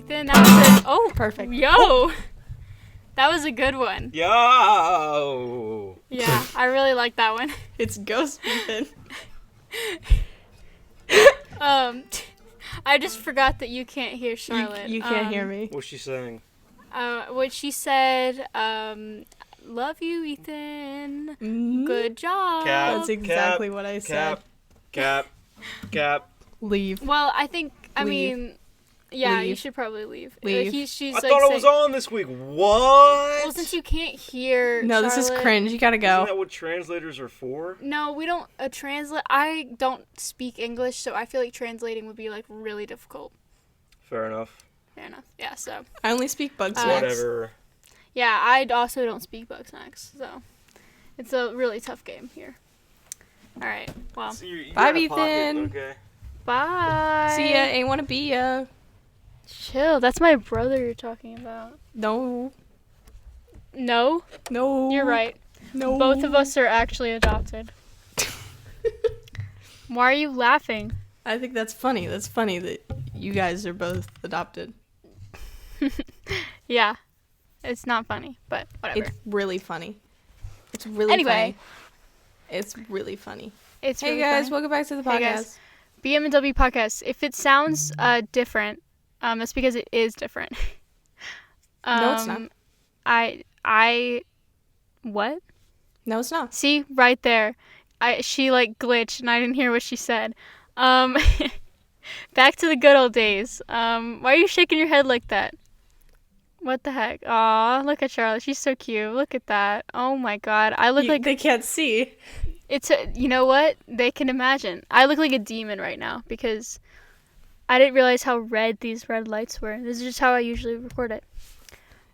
Ethan. That was perfect. Yo! That was a good one. Yo! Yeah, I really like that one. It's Ghost Ethan. I just forgot that you can't hear Charlotte. You can't hear me. What's she saying? What she said, love you, Ethan. Mm-hmm. Good job. That's exactly what I said. Cap. Leave. Well, I mean, yeah, Leave. you should probably leave. Leave. She's I like thought I was on this week. What? Well, since you can't hear No, this is Charlotte- cringe. You gotta Isn't go. that what translators are for? No, we don't translate. I don't speak English, so I feel like translating would be like really difficult. Fair enough. Fair enough. Yeah, so. I only speak Bugsnax. Whatever. Yeah, I also don't speak Bugsnax, so it's a really tough game here. All right, well, So you Bye, got a pocket, Ethan. Okay. bye. See ya. Ain't wanna be ya. Chill. That's my brother you're talking about. No. No, No. you're right. No. Both of us are actually adopted. Why are you laughing? I think that's funny. That's funny that you guys are both adopted. Yeah, it's not funny, but whatever. It's really funny. It's really Anyway. funny. It's really funny. It's Hey really guys, funny. welcome back to the Hey, podcast. guys. BM&W podcast. If it sounds different, that's because it is different. No, it's not. What? No, it's not. See, right there. She like glitched and I didn't hear what she said. Back to the good old days. Why are you shaking your head like that? What the heck? Aw, look at Charlotte. She's so cute. Look at that. Oh my god. I look like They can't see. you know what? They can imagine. I look like a demon right now because I didn't realize how red these red lights were. This is just how I usually record it.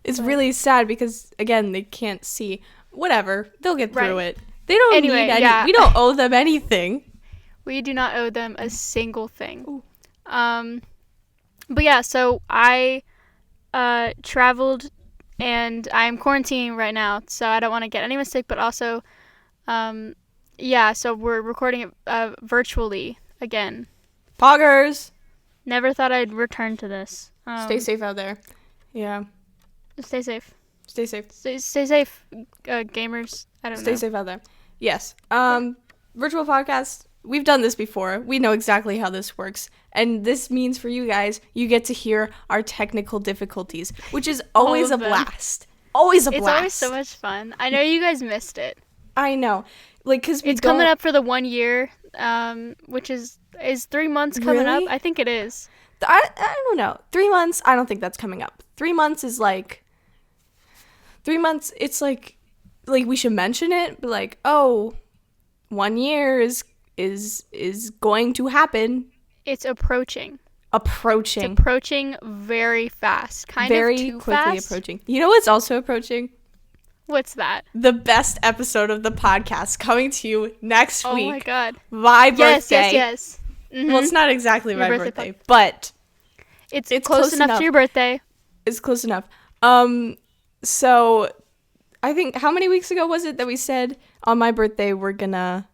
It's But- really sad because again, they can't see. Whatever. They'll get through Right. it. They don't Anyway, need any. yeah. We don't owe them anything. We do not owe them a single thing. Ooh. But yeah, so I traveled and I'm quarantining right now, so I don't want to get anyone sick, but also, yeah, so we're recording it virtually again. Poggers. Never thought I'd return to this. Stay safe out there. Yeah. Stay safe. Stay safe. Stay safe, gamers. I don't know. Stay safe out there. Yes. Virtual podcast. We've done this before. We know exactly how this works. And this means for you guys, you get to hear our technical difficulties, which is always a of them. blast. Always a blast. It's always so much fun. I know you guys missed it. I know. Like, because It's coming up for the 1 year, which is 3 months coming Really? up? I think it is. I don't know. 3 months, I don't think that's coming up. 3 months is like... 3 months, it's like we should mention it, but like, oh, 1 year is going to happen. It's approaching. Approaching. It's approaching very fast. Very of too quickly fast. approaching. You know what's also approaching? What's that? The best episode of the podcast coming to you next Oh week. my god. My birthday. Yes. Mhm. Well, it's not exactly Your my birthday birthday, but It's it's close close enough enough. to your birthday. it's close enough. So I think, how many weeks ago was it that we said on my birthday we're gonna...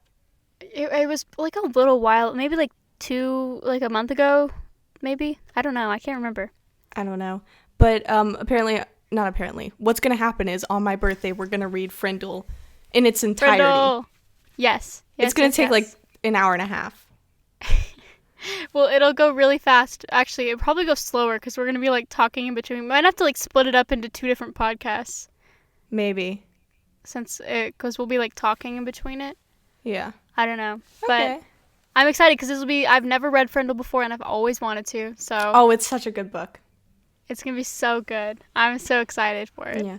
It was like a little while, maybe like a month ago, maybe. I don't know. I can't remember. I don't know. But not apparently. What's gonna happen is on my birthday we're gonna read Frindle in its entirety. Brindle. Yes. It's gonna yes, take yes. like an hour and a half. Well, it'll go really fast. Actually, it'll probably go slower because we're going to be, like, talking in between. We might have to, like, split it up into 2 different podcasts Maybe. because we'll be, like, talking in between it. Yeah. I don't know. Okay. But I'm excited because I've never read Frindle before and I've always wanted to. So Oh, it's such a good book. it's going to be so good. I'm so excited for it. Yeah.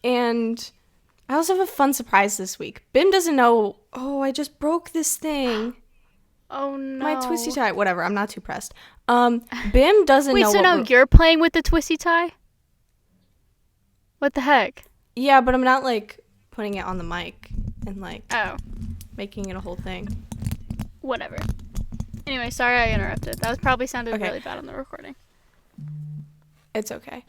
And I also have a fun surprise this week. Bim doesn't know, I just broke this thing. Oh, no. My twisty tie. Whatever, I'm not too pressed. Bim doesn't Wait, know so what now we're- you're playing with the twisty tie? What the heck? Yeah, but I'm not, like, putting it on the mic and, like, Oh, making it a whole thing. whatever. Anyway, sorry I interrupted. That was probably sounded Okay. really bad on the recording. It's okay.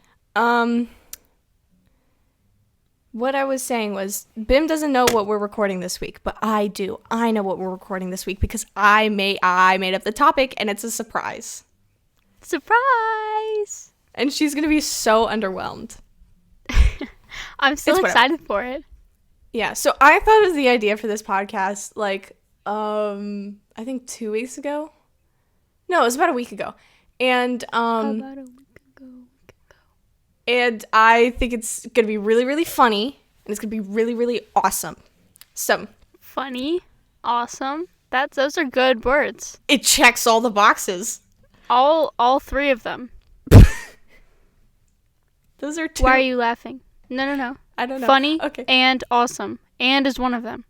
What I was saying was, Bim doesn't know what we're recording this week, but I do. I know what we're recording this week because I made up the topic, and it's a surprise. Surprise! And she's going to be so underwhelmed. I'm still It's excited for it. Yeah, so I thought of the idea for this podcast, like, I think 2 weeks ago. No, it was about a week ago. And, About a week ago. and I think it's going to be really, really funny. And it's going to be really, really awesome. So, Funny. Awesome. Those are good words. it checks all the boxes. All three of them. Those are two. Why are you laughing? No. I don't know. Funny Okay. and awesome. And is one of them.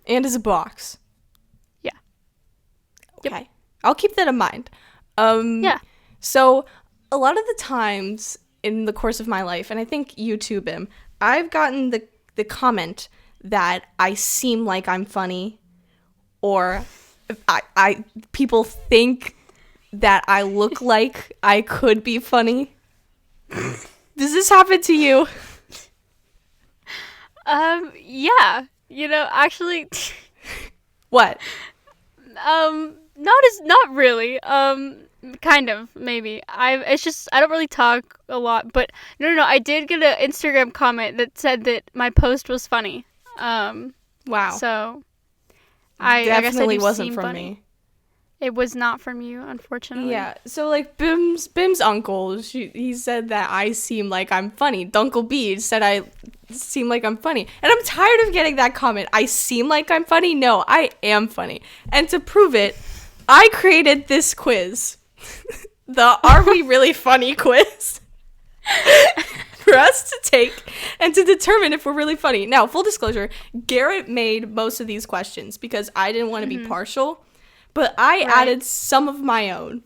And as a box. Yeah. Okay. Yep. I'll keep that in mind. Yeah. So a lot of the times in the course of my life, and I think you too, Bim, I've gotten the comment that I seem like I'm funny, or I people think that I look like I could be funny. Does this happen to you? Yeah. Actually, What? not really. Kind of, maybe. It's just, I don't really talk a lot, but no, I did get an Instagram comment that said that my post was funny. Wow. So, I guess I Definitely do wasn't seem from funny. me. It was not from you, unfortunately. Yeah, so like Bim's uncle, he said that I seem like I'm funny. Dunkle B said I seem like I'm funny. And I'm tired of getting that comment. I seem like I'm funny? No, I am funny. And to prove it, I created this quiz. The Are We Really Funny quiz. For us to take and to determine if we're really funny. Now, full disclosure, Garrett made most of these questions because I didn't want to be partial. But I added some of my own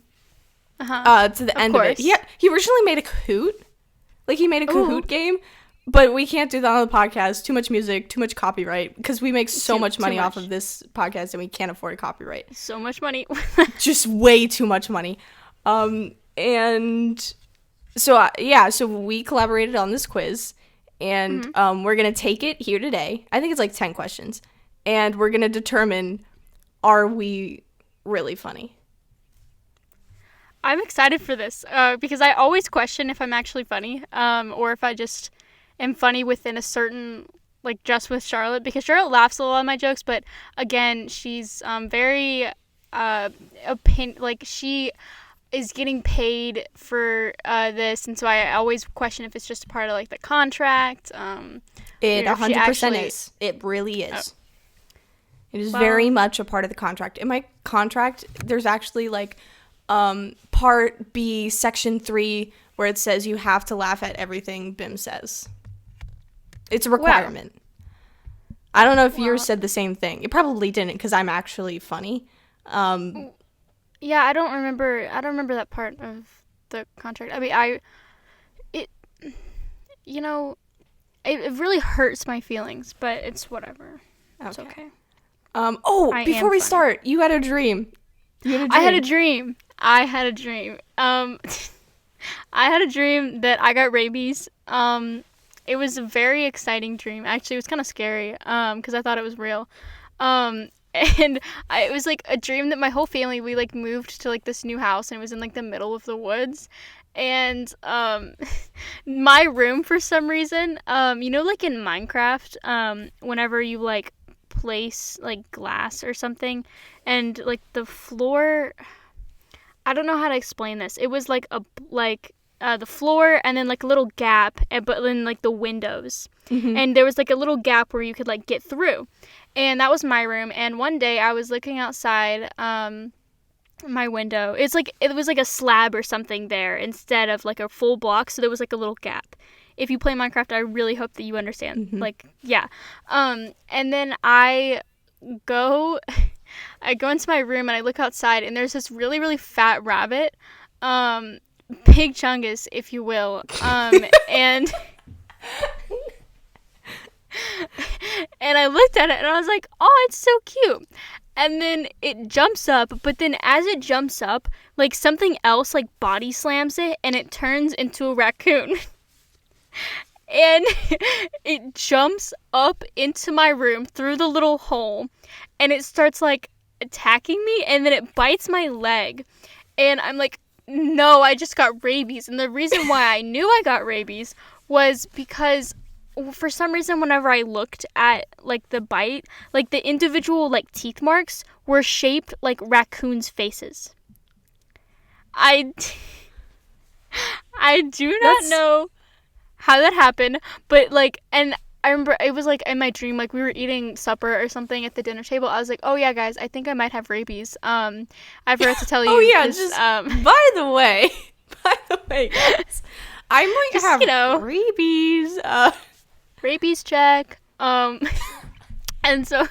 to the end of it. He originally made a Kahoot. Like, he made a Kahoot game. But we can't do that on the podcast. Too much music, too much copyright. Because we make so much money off of this podcast and we can't afford copyright. So much money. Just way too much money. And so, so we collaborated on this quiz. And we're going to take it here today. I think it's like 10 questions. And we're going to determine, are we really funny? I'm excited for this because I always question if I'm actually funny or if I just am funny within a certain, like, just with Charlotte, because Charlotte laughs a lot at my jokes, but again, she's very she is getting paid for this, and so I always question if it's just a part of, like, the contract. It 100% actually is. It really is. It is very much a part of the contract. In my contract, there's actually, like, Part B, Section 3, where it says you have to laugh at everything Bim says. It's a requirement. Wow. I don't know if yours said the same thing. It probably didn't, because I'm actually funny. Yeah, I don't remember that part of the contract. I mean, it really hurts my feelings, but it's whatever. It's okay. Before we start, you had a dream. I had a dream. I had a dream that I got rabies. It was a very exciting dream. Actually, it was kind of scary because I thought it was real. And it was like a dream that my whole family, we like moved to like this new house, and it was in like the middle of the woods. And my room, for some reason, like in Minecraft, whenever you like place like glass or something, and like the floor, I don't know how to explain this. It was like the floor, and then like a little gap, but then like the windows, and there was like a little gap where you could like get through, and that was my room. And one day I was looking outside my window. It was like a slab or something there instead of like a full block, so there was like a little gap. If you play Minecraft, I really hope that you understand. And then I go into my room and I look outside, and there's this really, really fat rabbit, Big Chungus, if you will, and I looked at it and I was like, oh, it's so cute. And then it jumps up, but then as it jumps up, like something else like body slams it, and it turns into a raccoon. And it jumps up into my room through the little hole, and it starts like attacking me, and then it bites my leg, and I'm like, No, I just got rabies. And the reason why I knew I got rabies was because for some reason whenever I looked at like the bite, like the individual like teeth marks were shaped like raccoons' faces. I I do not That's- know how that happened, but like, and I remember it was like in my dream, like we were eating supper or something at the dinner table. I was like, oh yeah, guys, I think I might have rabies. I forgot to tell you. Oh yeah, 'cause, just by the way, guys, I might Just, have you know. rabies. Rabies check. And so,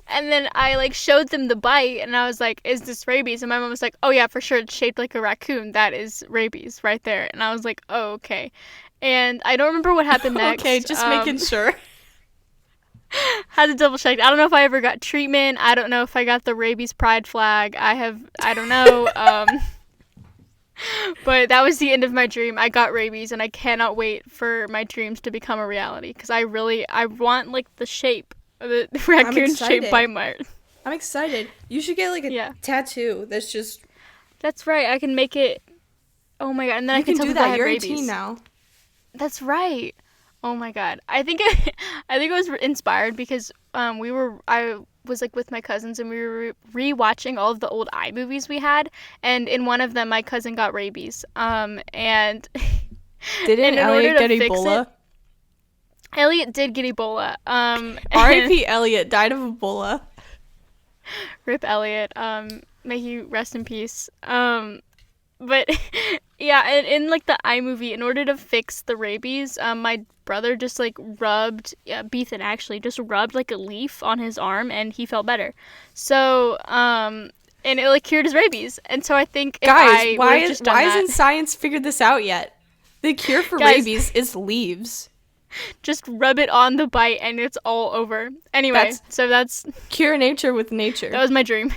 and then I like showed them the bite, and I was like, "Is this rabies?" And my mom was like, "Oh yeah, for sure, it's shaped like a raccoon. That is rabies right there." And I was like, "Oh okay." And I don't remember what happened next. Okay, just making sure. Had to double check. I don't know if I ever got treatment. I don't know if I got the rabies pride flag. I don't know. But that was the end of my dream. I got rabies, and I cannot wait for my dreams to become a reality because I want like the shape of the raccoon shaped bite mark. I'm excited. You should get like a tattoo that's just. That's right. I can make it. Oh my god! And then I can tell do people I that. have You're rabies. 18 now. That's right. Oh my god. I think I was inspired because I was like with my cousins and we were re-watching all of the old iMovies we had, and in one of them my cousin got rabies. And Didn't and in Elliot order to get fix Ebola? it, Elliot did get Ebola. R.I.P. Elliot died of Ebola. Rip Elliot. May he rest in peace. But yeah, and in like the iMovie, in order to fix the rabies, my brother just like Beethan actually just rubbed like a leaf on his arm and he felt better. So, and it like cured his rabies. And so I think if Guys, why hasn't science figured this out yet? The cure for rabies is leaves. Just rub it on the bite and it's all over. Anyway, so that's cure nature with nature. That was my dream.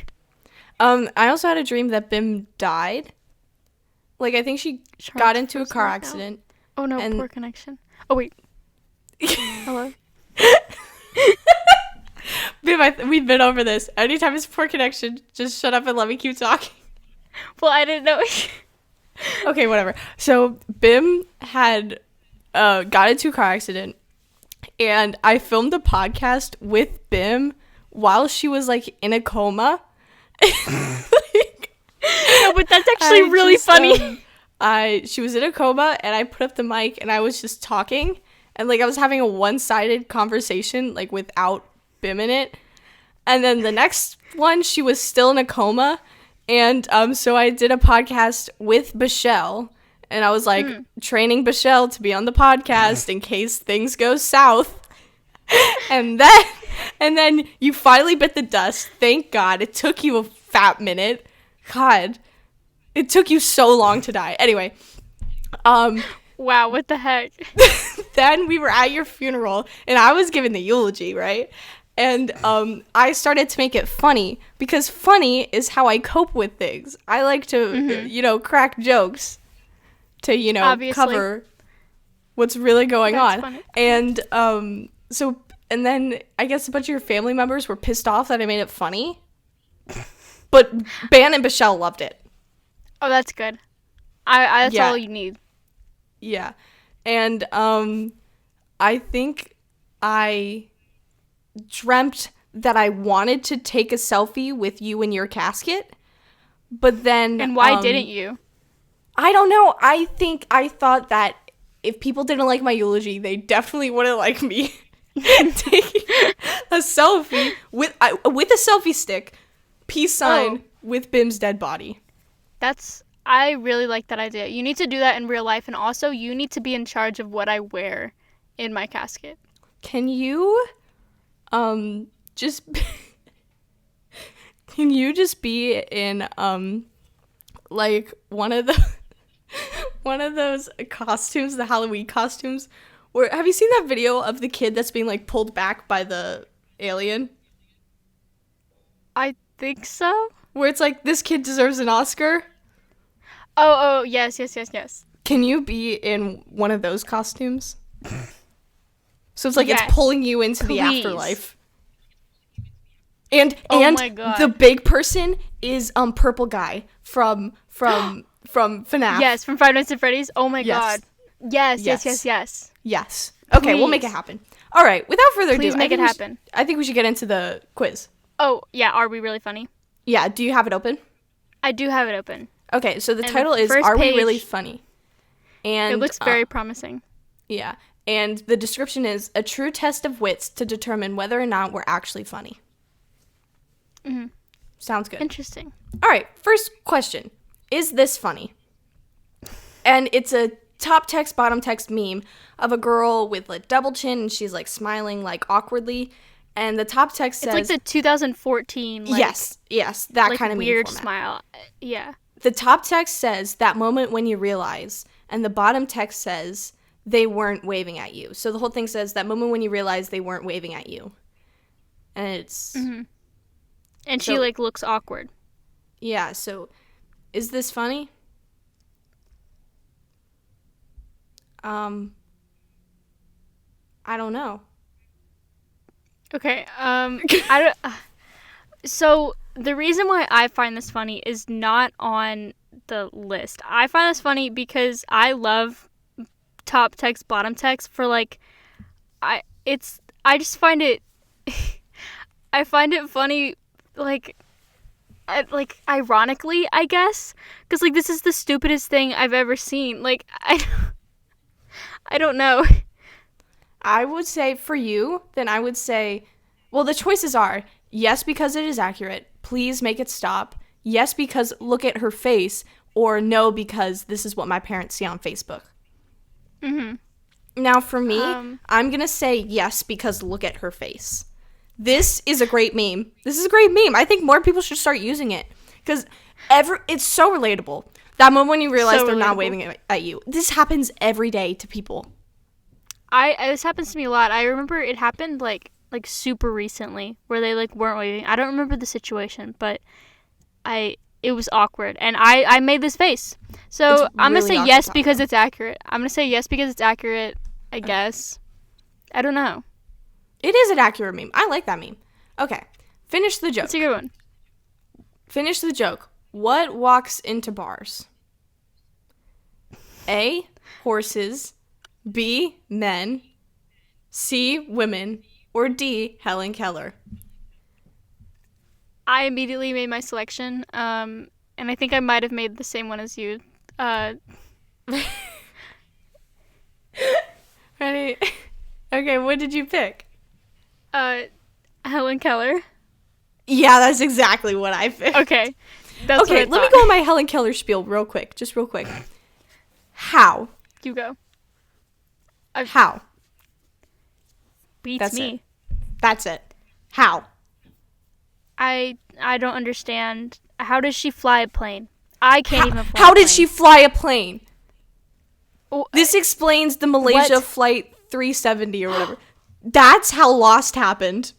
I also had a dream that Bim died. Like, I think she got into a car accident. Oh no, poor connection. Oh wait. Hello? Bim, we've been over this. Anytime it's poor connection, just shut up and let me keep talking. Well, I didn't know. Okay, whatever. So, Bim had got into a car accident, and I filmed a podcast with Bim while she was, like, in a coma. No, but that's actually really funny. She was in a coma, and I put up the mic, and I was just talking, and like I was having a one-sided conversation, like without Bim in it. And then the next one, she was still in a coma, and so I did a podcast with Bashel, and I was like training Bashel to be on the podcast in case things go south. And then you finally bit the dust. Thank God. It took you a fat minute. God, it took you so long to die. Anyway, wow, what the heck? Then we were at your funeral, and I was giving the eulogy, right? And I started to make it funny, because funny is how I cope with things. I like to, crack jokes to, Obviously. cover what's really going on. Funny. And and then I guess a bunch of your family members were pissed off that I made it funny. But Ban and Bashel loved it. Oh, that's good. That's all you need. Yeah. And I think I dreamt that I wanted to take a selfie with you in your casket. But then... And why didn't you? I don't know. I thought that if people didn't like my eulogy, they definitely wouldn't like me taking a selfie with a selfie stick. Peace sign with Bim's dead body. I really like that idea. You need to do that in real life, and also you need to be in charge of what I wear in my casket. Can you just be in like one of those costumes, the Halloween costumes? Or have you seen that video of the kid that's being like pulled back by the alien? I think so. Where it's like, this kid deserves an Oscar. Oh, yes. Can you be in one of those costumes? So it's like Yes. it's pulling you into the Please. afterlife. And Oh my God. the big person is purple guy from from FNAF. Yes, from Five Nights at Freddy's. Oh my Yes. god. Yes, Yes. yes, yes, yes. Yes. Okay, we'll make it Please. happen. All right, without further ado, Please make it happen. I think we should get into the quiz. Oh, yeah, are we really funny? Yeah, do you have it open? I do have it open. Okay, so the And title the is first Are We page- Really Funny? And It looks very promising. yeah. And the description is a true test of wits to determine whether or not we're actually funny. Mm-hmm. Sounds good. Interesting. All right, first question. Is this funny? And it's a top text, bottom text meme of a girl with a double chin and she's like smiling like awkwardly. And the top text says... It's like the 2014, like, yes, that like kind of meme weird format. smile. Yeah. The top text says that moment when you realize, and the bottom text says they weren't waving at you. So the whole thing says that moment when you realize they weren't waving at you. And it's... Mm-hmm. And she, So- like, looks awkward. Yeah, so is this funny? I don't know. Okay, I don't... So, the reason why I find this funny is not on the list. I find this funny because I love top text, bottom text for, like... I just find it... I find it funny, like ironically, I guess, because like this is the stupidest thing I've ever seen. Like I don't know. I would say for you, then I would say, well, the choices are yes, because it is accurate. Please make it stop. Yes, because look at her face. Or no, because this is what my parents see on Facebook. Mm-hmm. Now, for me, Um, I'm going to say yes, because look at her face. This is a great meme. This is a great meme. I think more people should start using it. Because it's so relatable. That moment when you realize So they're not relatable. waving at you. This happens every day to people. This happens to me a lot. I remember it happened like super recently where they like weren't waving. I don't remember the situation, but it was awkward and I made this face. So It's I'm gonna really say awkward yes to because it's accurate. I'm gonna say yes because it's accurate, I guess. I don't know. It is an accurate meme. I like that meme. Okay. Finish the joke. It's a good one. Finish the joke. What walks into bars? A. Horses. B. Men. C. Women. Or D. Helen Keller. I immediately made my selection, and I think I might have made the same one as you. Ready? Okay, what did you pick? Helen Keller. Yeah, that's exactly what I picked. Okay, that's Okay, what I let me thought. go on my Helen Keller spiel real quick. Just real quick. How? You go. How? Beats That's me. That's it. How? I don't understand. How does she fly a plane? I can't even fly How a did plane. she fly a plane? Oh, This explains the Malaysia What? Flight 370 or whatever. That's how Lost happened.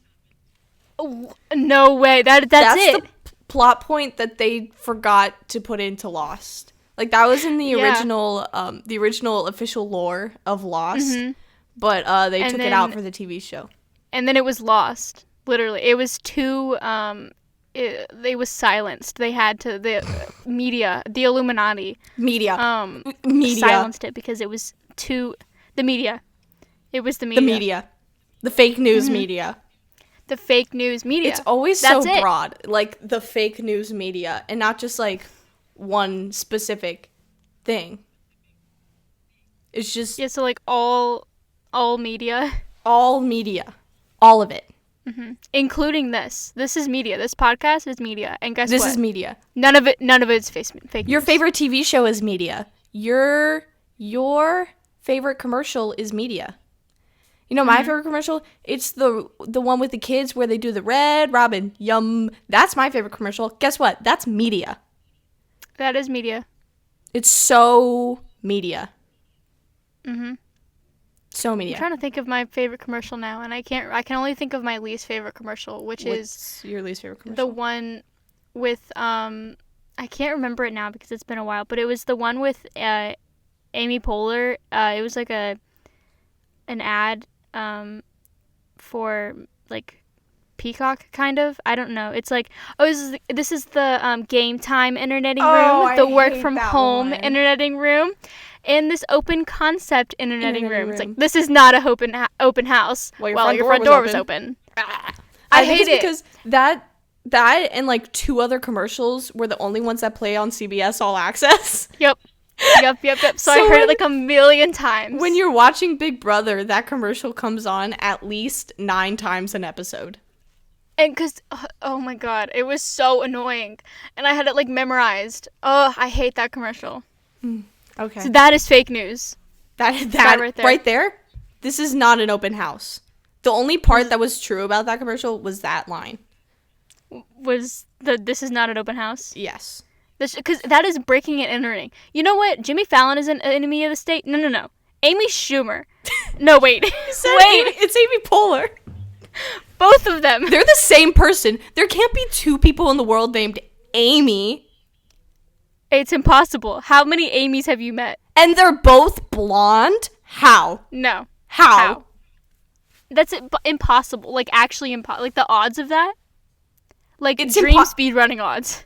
no way. That's it. The plot point that they forgot to put into Lost. Like that was in the Yeah. original official lore of Lost, but they And took it out then- for the TV show. And then it was lost. Literally, it was too. It was silenced. They had to the media, the Illuminati, Media. Media. silenced it because it was too. The media. It was the media. The media. The fake news media. The fake news media. It's always That's so it. broad. Like the fake news media and not just like one specific thing. It's just Yeah. So like all media, all media. All of it. including this. This is media. This podcast is media. And guess This what? is media. None of it's fake. Your news. favorite TV show is media. Your favorite commercial is media. You know my favorite commercial? It's the one with the kids where they do the Red Robin. Yum. That's my favorite commercial. Guess what? That's media. That is media. It's so media. Mhm. So I'm media. trying to think of my favorite commercial now, and I can't. I can only think of my least favorite commercial, which is What's your least favorite the commercial? one with I can't remember it now because it's been a while, but it was the one with Amy Poehler. It was like an ad for like Peacock, kind of. I don't know. It's like, oh, this is the game time interneting Oh, room, I the work hate from that home one. interneting room, and this open concept interneting Interneting room. It's like, room. this is not a open house. Well, Well, your front door was open. I think hate it's it. because that and like 2 other commercials were the only ones that play on CBS All Access. Yep. So So I heard when- it like a million times. When you're watching Big Brother, that commercial comes on at least 9 times an episode. And because, oh my god, it was so annoying. And I had it like memorized. Oh, I hate that commercial. Okay. So that is fake news. That right there. This is not an open house. The only part that was true about that commercial was that line. Was this is not an open house? Yes. Because that is breaking and entering. You know what? Jimmy Fallon is an enemy of the state? No. Amy Schumer. No, wait. It's Amy Poehler. Both of them. They're the same person. There can't be 2 people in the world named Amy. It's impossible. How many Amy's have you met? And they're both blonde? How? No. How? That's impossible. Like, actually impossible. Like, the odds of that? Like, It's dream speed running odds.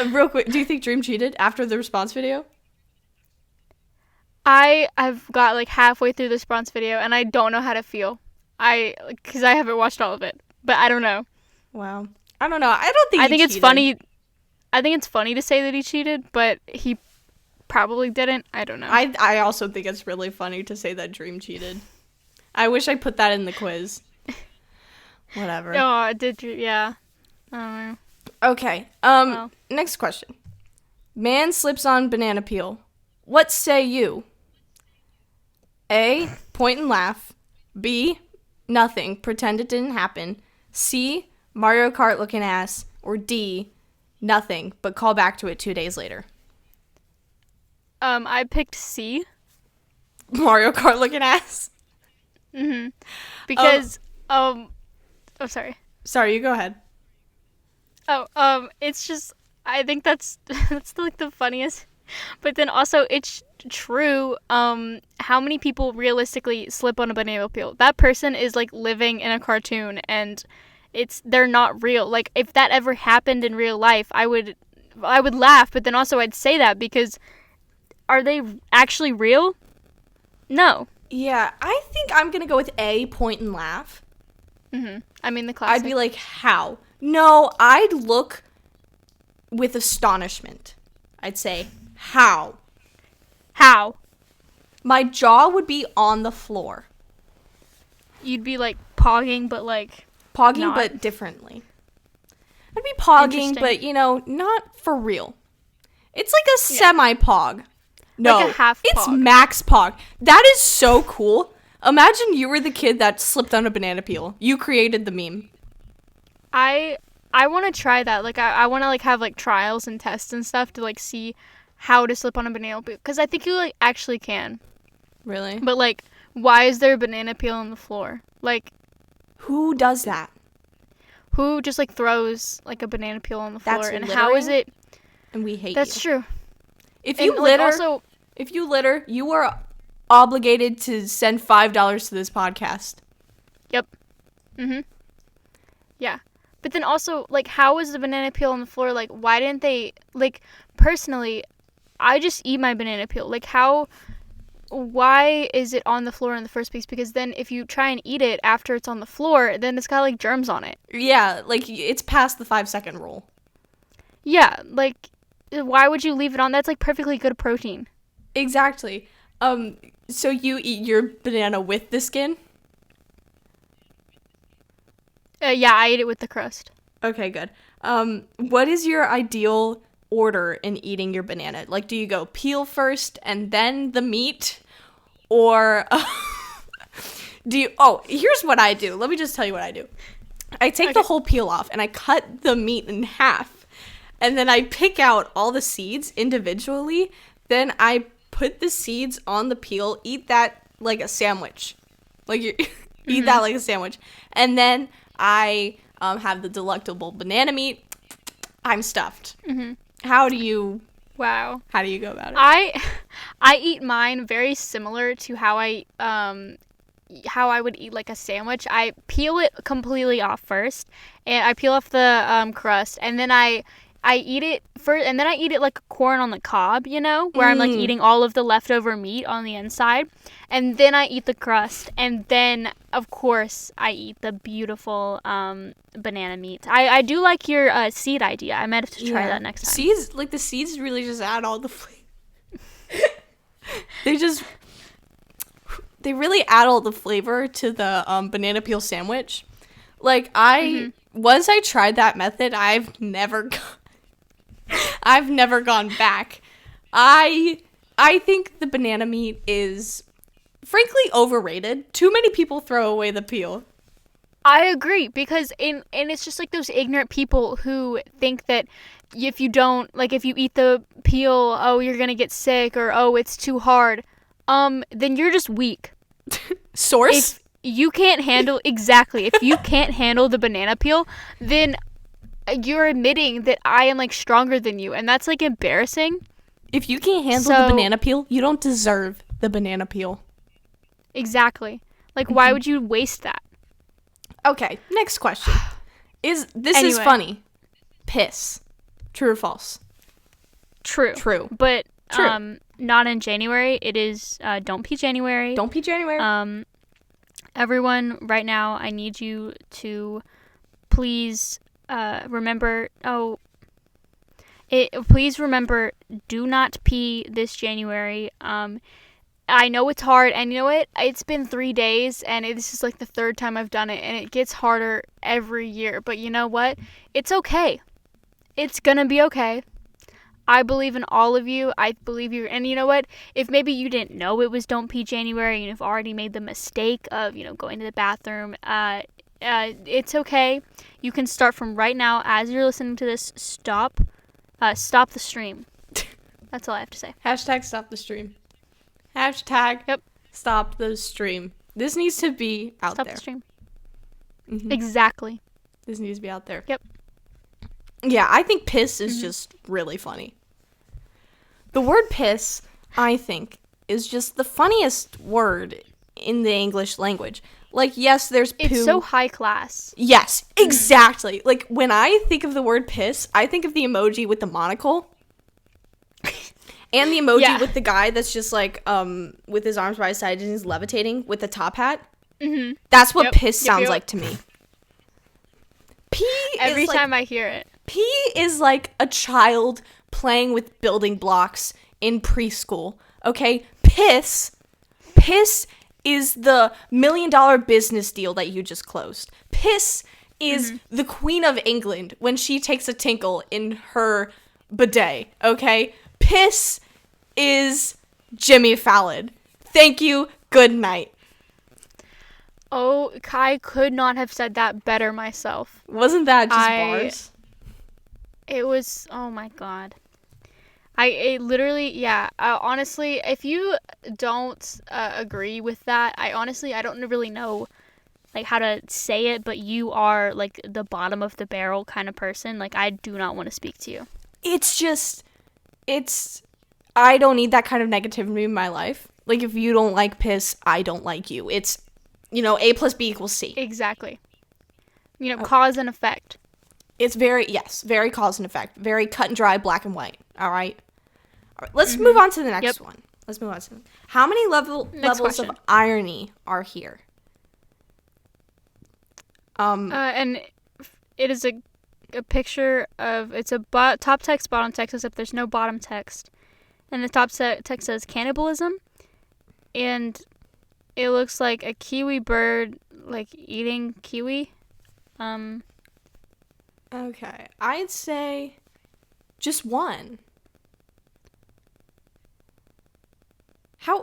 Real quick, do you think Dream cheated after the response video? I've got, like, halfway through the response video, and I don't know how to feel. Because I haven't watched all of it. But I don't know. Wow. I don't know. I don't think I he think it's cheated. funny. I think it's funny to say that he cheated, but he probably didn't. I don't know. I also think it's really funny to say that Dream cheated. I wish I put that in the quiz. Whatever. Oh, I did. Yeah. I don't know. Okay. Well. Next question. Man slips on banana peel. What say you? A, point and laugh. B, nothing. Pretend it didn't happen. C, Mario Kart looking ass. Or D, nothing, but call back to it 2 days later. I picked C. Mario Kart looking ass? Because, oh, sorry. Sorry, you go ahead. Oh, it's just, I think that's like the funniest. But then also, it's true. How many people realistically slip on a banana peel? That person is like living in a cartoon, and they're not real. Like, if that ever happened in real life, I would laugh, but then also I'd say that because are they actually real? No. Yeah, I think I'm going to go with A, point and laugh. I mean, the classic. I'd be like, how? No, I'd look with astonishment. I'd say, how? How? My jaw would be on the floor. You'd be like pogging, but like Pogging, not. but differently. I'd be pogging, Interesting. but, not for real. It's like a semi-pog. No, Like a half it's pog. max pog. That is so cool. Imagine you were the kid that slipped on a banana peel. You created the meme. I want to try that. Like, I want to like have like trials and tests and stuff to like see how to slip on a banana peel, because I think you like actually can. Really? But like, why is there a banana peel on the floor? Like, Who does that? who just like throws like a banana peel on the floor? That's And how is littering? it? And we hate That's you. true. If you And, litter, like, also, if you litter, you are obligated to send $5 to this podcast. yep. Yeah. But then also, like, how was the banana peel on the floor? Like, why didn't they, like, personally, I just eat my banana peel. Like, why is it on the floor in the first place? Because then if you try and eat it after it's on the floor, then it's got, like, germs on it. Yeah, like, it's past the 5-second rule. Yeah, like, why would you leave it on? That's, like, perfectly good protein. Exactly. So you eat your banana with the skin? Yeah, I ate it with the crust. Okay, good. What is your ideal order in eating your banana? Like, do you go peel first and then the meat? Or here's what I do. Let me just tell you what I do. I take the whole peel off and I cut the meat in half. And then I pick out all the seeds individually. Then I put the seeds on the peel, eat that like a sandwich. Like, you eat that like a sandwich. And then I have the delectable banana meat. I'm stuffed. How do you Wow. go about it? I eat mine very similar to how I how I would eat like a sandwich. I peel it completely off first, and I peel off the crust, and then I eat it first, and then I eat it like corn on the cob, where I'm like eating all of the leftover meat on the inside, and then I eat the crust, and then of course I eat the beautiful banana meat. I do like your seed idea. I might have to try that next time. Seeds, like the seeds, really just add all the flavor. They really add all the flavor to the banana peel sandwich. Like once I tried that method, I've never gone back. I think the banana meat is frankly overrated. Too many people throw away the peel. I agree, because and it's just like those ignorant people who think that if you eat the peel, oh, you're gonna get sick, or oh, it's too hard. Then you're just weak. Source? If you can't handle if you can't handle the banana peel, then you're admitting that I am like stronger than you, and that's like embarrassing. If you can't handle the banana peel, you don't deserve the banana peel. Exactly. Like, why would you waste that? Okay, next question. Is funny. Piss. True or false? True. But True. Not in January. It is don't pee January. Don't pee January. Everyone right now, I need you to please remember please remember, do not pee this January. I know it's hard, and you know what? It's been 3 days, and this is like the third time I've done it, and it gets harder every year. But you know what? It's okay. It's gonna be okay. I believe in all of you. I believe you. And you know what? If maybe you didn't know it was Don't Pee January, and you've already made the mistake of, going to the bathroom, it's okay. You can start from right now. As you're listening to this, stop the stream. That's all I have to say. Hashtag stop the stream. Hashtag Yep. Stop the stream. This needs to be out Stop there. the stream. Mm-hmm. Exactly. This needs to be out there. Yep. Yeah, I think piss is just really funny. The word piss, I think, is just the funniest word in the English language. Like, yes, there's poo. It's so high class. Yes, exactly. Like, when I think of the word piss, I think of the emoji with the monocle. And the emoji with the guy that's just like, with his arms by his side and he's levitating with the top hat. Mm-hmm. That's what piss sounds like to me. Pee Every time I hear it. Pee is like a child playing with building blocks in preschool. Okay? Piss is the $1 million business deal that you just closed. Piss is the Queen of England when she takes a tinkle in her bidet. Okay? Piss is Jimmy Fallon. Thank you. Good night. Oh, Kai could not have said that better myself. Wasn't that just bars? It was, oh my god. It literally, honestly, if you don't agree with that, I don't really know like how to say it, but you are like the bottom of the barrel kind of person. Like, I do not want to speak to you. I don't need that kind of negativity in my life. Like, if you don't like piss, I don't like you. It's, A plus B equals C. Exactly. Cause and effect. It's very cause and effect. Very cut and dry, black and white. All right. Let's move on to the next one. How many levels question. of irony are here? And it is a picture of, it's a top text, bottom text, except there's no bottom text. And the top text says cannibalism. And it looks like a kiwi bird, like, eating kiwi. Okay. I'd say just one.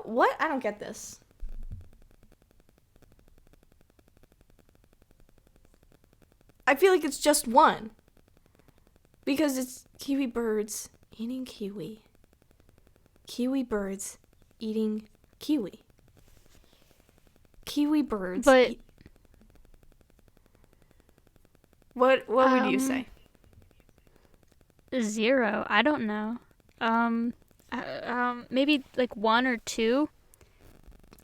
What? I don't get this. I feel like it's just one. Because it's kiwi birds eating kiwi. Kiwi birds eating kiwi. Kiwi birds. But what would you say? 0. I don't know. Maybe like 1 or 2.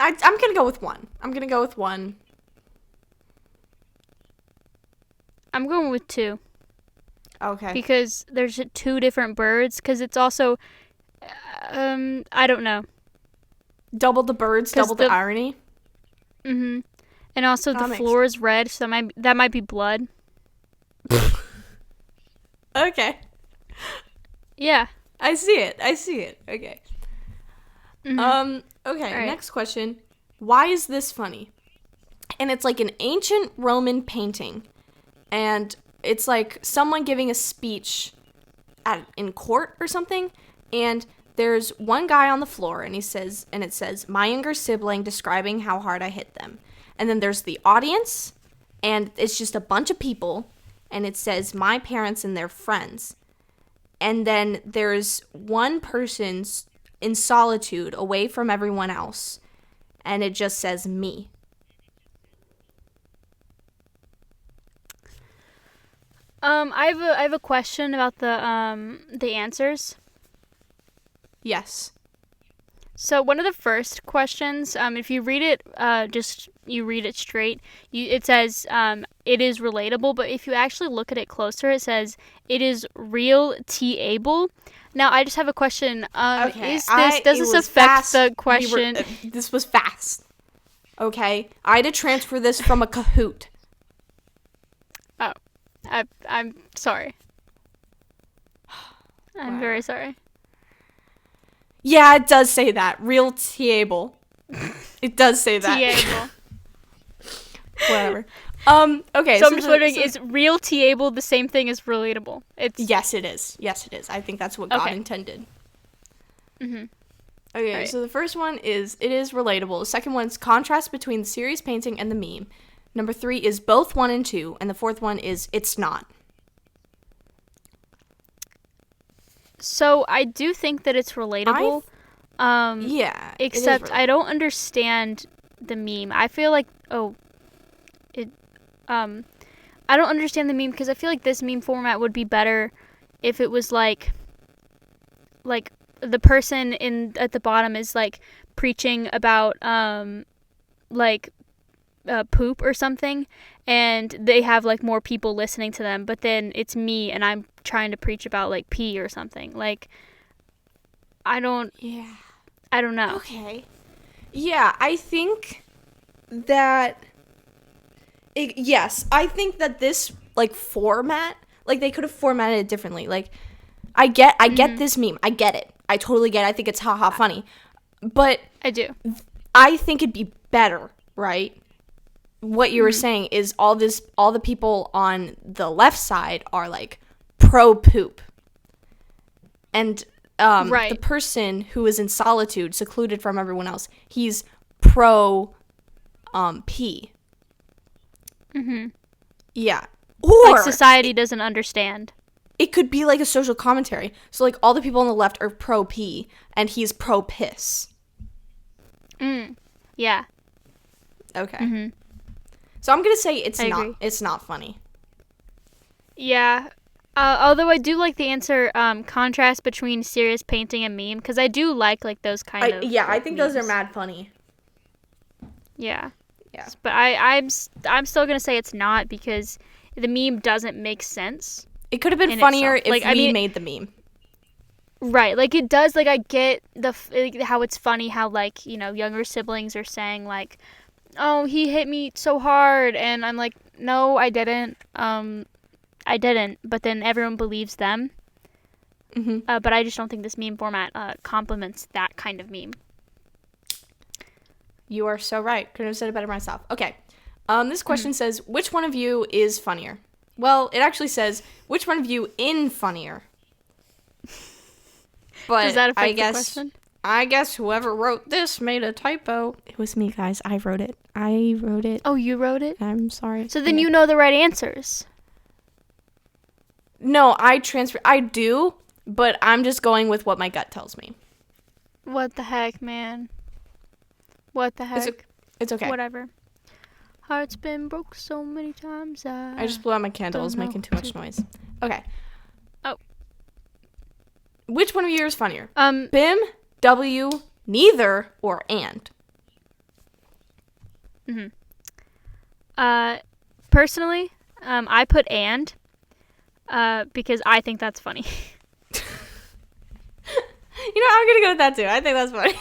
I'm gonna go with one. I'm gonna go with one. I'm going with 2 Okay. because there's 2 different birds. Because it's also, I don't know. Double the birds, 'Cause double the irony. And also the makes floor is red, so that might be blood. Okay. Yeah. I see it. Okay. Okay, right. next question. Why is this funny? And it's like an ancient Roman painting. And it's like someone giving a speech in court or something. And there's one guy on the floor and it says, my younger sibling describing how hard I hit them. And then there's the audience and it's just a bunch of people. And it says, my parents and their friends. And then there's one person in solitude away from everyone else. And it just says me. I have a question about the answers. Yes. So one of the first questions, if you read it, you read it straight. It says it is relatable, but if you actually look at it closer, it says it is real-able. Now I just have a question. Okay. Does this affect the question? This was fast. Okay. I had to transfer this from a Kahoot. Oh, I'm sorry. I'm very sorry. Yeah, it does say that. Real-able. It does say that. T-able. Whatever. Okay. So I'm just wondering, is real-able the same thing as relatable? Yes, it is. I think that's what God intended. Mm-hmm. Okay, Right. so the first one is, it is relatable. The second one's contrast between the serious painting and the meme. Number 3 is both 1 and 2. And the fourth one is, it's not. So I do think that it's relatable. Yeah. Except I don't understand the meme. I feel like I don't understand the meme because I feel like this meme format would be better if it was like the person at the bottom is like preaching about poop or something, and they have like more people listening to them, but then it's me and I'm trying to preach about like pee or something. Like I don't know. Okay. Yeah, I think that yes, I think that this like format, like they could have formatted it differently. Like I get this meme. I get it. I totally get it. I think it's haha funny. But I do. I think it'd be better, right? What you were saying is all the people on the left side are like pro poop. And the person who is in solitude, secluded from everyone else, he's pro pee. Mm-hmm. Yeah. Or like society doesn't understand. It could be like a social commentary. So like all the people on the left are pro pee and he's pro piss. Yeah. Okay. Mm-hmm. So I'm gonna say it's agree. It's not funny. Yeah. Although I do like the answer, contrast between serious painting and meme, because I do like those kind of. Yeah, I think those are memes. mad funny. Yeah. Yeah. But I'm still gonna say it's not because the meme doesn't make sense. It could have been funnier itself. if we made the meme. Right, like it does. Like I get how it's funny how younger siblings are saying like, "Oh, he hit me so hard," and I'm like, "No, I didn't. I didn't." But then everyone believes them. Mm-hmm. But I just don't think this meme format complements that kind of meme. You are so right. Couldn't have said it better myself. Okay. This question says, which one of you is funnier? Well, it actually says, which one of you in funnier? But does that affect the question? I guess whoever wrote this made a typo. It was me, guys. I wrote it. Oh, you wrote it? I'm sorry. So then you know the right answers. No, I do, but I'm just going with what my gut tells me. What the heck, man? What the heck? It's okay. Whatever. Heart's been broke so many times. I just blew out my candle. It's making too much noise. Okay. Oh. Which one of you is funnier? BM, W, neither, or and? Personally, I put and because I think that's funny. I'm gonna go with that too. I think that's funny.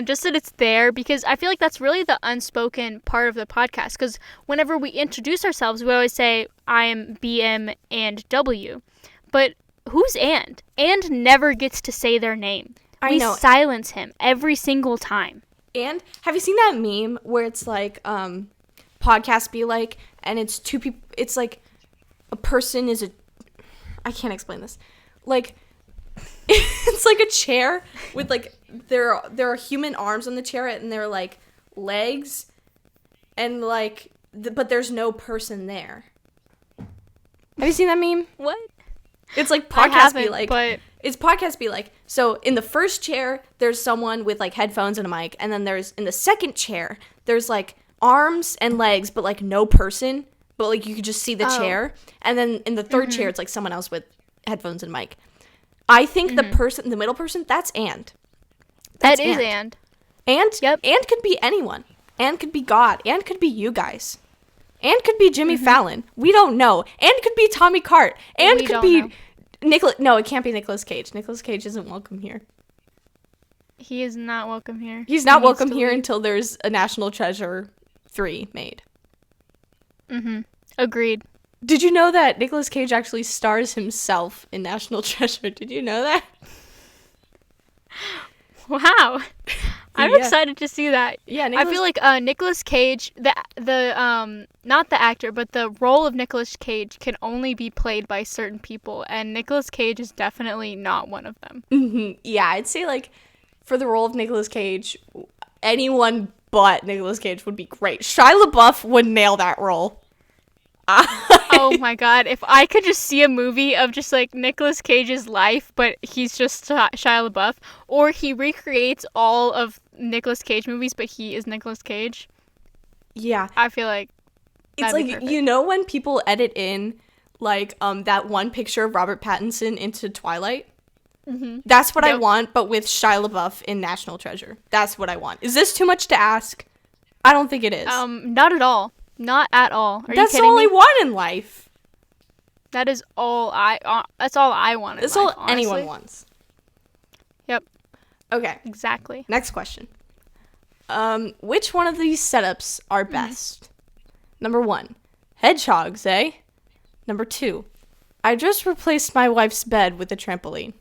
Just that it's there, because I feel like that's really the unspoken part of the podcast. Because whenever we introduce ourselves, we always say, I am BM&W. But who's and? And never gets to say their name. I We know. silence him every single time. And have you seen that meme where it's like, podcast be like, and it's two people, it's like a person is I can't explain this. Like, it's like a chair with like, there are human arms on the chair, and there are like legs, and like, but there's no person there. Have you seen that meme? What? It's like I podcast haven't, be like, but it's podcast be like, so in the first chair, there's someone with like headphones and a mic, and then there's, in the second chair, there's like arms and legs, but like no person, but like you could just see the chair, and then in the third chair, it's like someone else with headphones and mic. I think the middle person, that's and. that is and. And, Yep. and could be anyone. And could be God. And could be you guys. And could be Jimmy Fallon. We don't know. And could be Tommy Cart. And We could don't be know. Nicholas. No, it can't be Nicolas Cage. Nicolas Cage isn't welcome here. He is not welcome here. He's not He needs welcome to here leave. until there's a National Treasure 3 made. Agreed. Did you know that Nicolas Cage actually stars himself in National Treasure? Did you know that? Wow. I'm Yeah. excited to see that. Yeah, I feel like Nicolas Cage, the not the actor, but the role of Nicolas Cage can only be played by certain people, and Nicolas Cage is definitely not one of them. Yeah, I'd say like for the role of Nicolas Cage, anyone but Nicolas Cage would be great. Shia LaBeouf would nail that role. Oh my god, if I could just see a movie of just like Nicolas Cage's life, but he's just Shia LaBeouf, or he recreates all of Nicolas Cage movies, but he is Nicolas Cage, Yeah, I feel like it's that'd be like, perfect. you know, when people edit in like that one picture of Robert Pattinson into Twilight. That's what I Yep. want, but with Shia LaBeouf in National Treasure. That's what I want. Is this too much to ask? I don't think it is. Not at all. Not at all. Are That's you kidding all me? I want in life. That is all that's all I want in That's life, all anyone honestly. wants. Yep, Okay. exactly. Next question. Which one of these setups are best? Number 1, hedgehogs, eh? Number 2, I just replaced my wife's bed with a trampoline.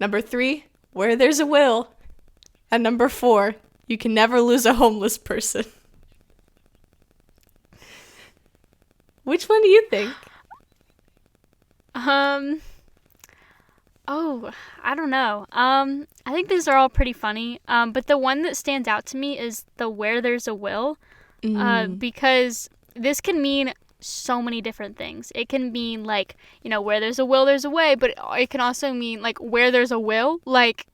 Number 3, where there's a will. And number 4, you can never lose a homeless person. Which one do you think? Oh, I don't know. I think these are all pretty funny. But the one that stands out to me is the where there's a will. Because this can mean so many different things. It can mean like, where there's a will, there's a way, but it can also mean like where there's a will, like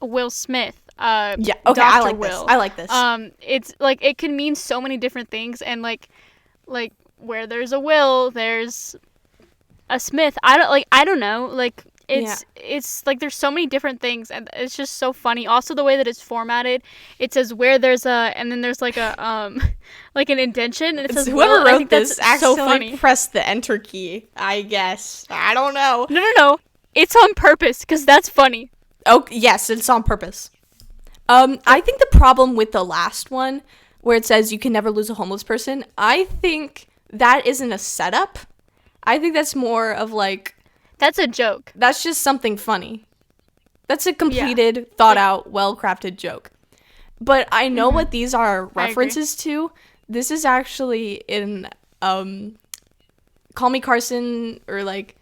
Will Smith. Yeah, okay, I Dr. like Will. this. I like this. It's like it can mean so many different things, and like where there's a will, there's a Smith. I don't know. Like it's like there's so many different things, and it's just so funny. Also the way that it's formatted, it says where there's a, and then there's like a like an indentation, and it says Whoever will, and I wrote think this that's so accidentally funny. pressed the enter key, I guess. I don't know. No. It's on purpose because that's funny. Oh, yes, it's on purpose. I think the problem with the last one, where it says you can never lose a homeless person, I think that isn't a setup. I think that's more of like, That's a joke. that's just something funny. That's a completed, thought out, well-crafted joke. But I know what these are references to. This is actually in Call Me Carson, or like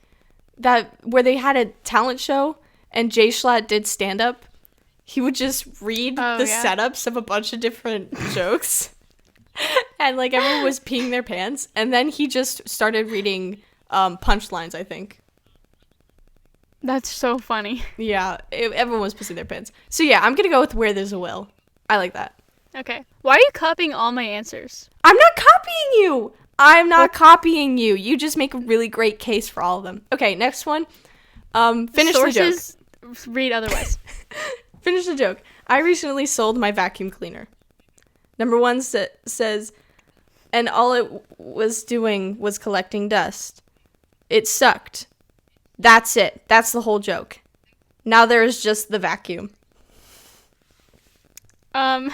that, where they had a talent show and Jay Schlatt did stand-up. He would just read the setups of a bunch of different jokes. And like everyone was peeing their pants. And then he just started reading punchlines, I think. That's so funny. Yeah, everyone was pissing their pants. So yeah, I'm going to go with where there's a will. I like that. Okay. Why are you copying all my answers? I'm not copying you. I'm not copying you. You just make a really great case for all of them. Okay, next one. Finish the joke. Sources read otherwise. Finish the joke. I recently sold my vacuum cleaner. Number 1 says, and all it was doing was collecting dust. It sucked. That's it. That's the whole joke. Now there's just the vacuum. I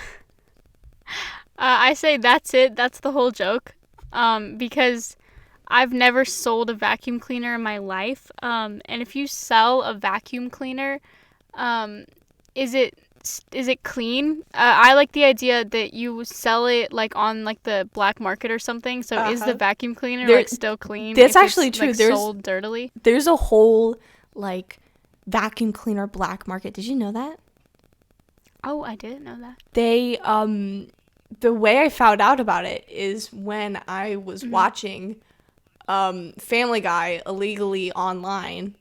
say that's it. That's the whole joke. Because I've never sold a vacuum cleaner in my life. And if you sell a vacuum cleaner, is it clean? I like the idea that you sell it like on like the black market or something. So is the vacuum cleaner like still clean? That's if actually it's, true. Like, sold dirtily. There's a whole like vacuum cleaner black market. Did you know that? Oh, I didn't know that. They the way I found out about it is when I was watching Family Guy illegally online.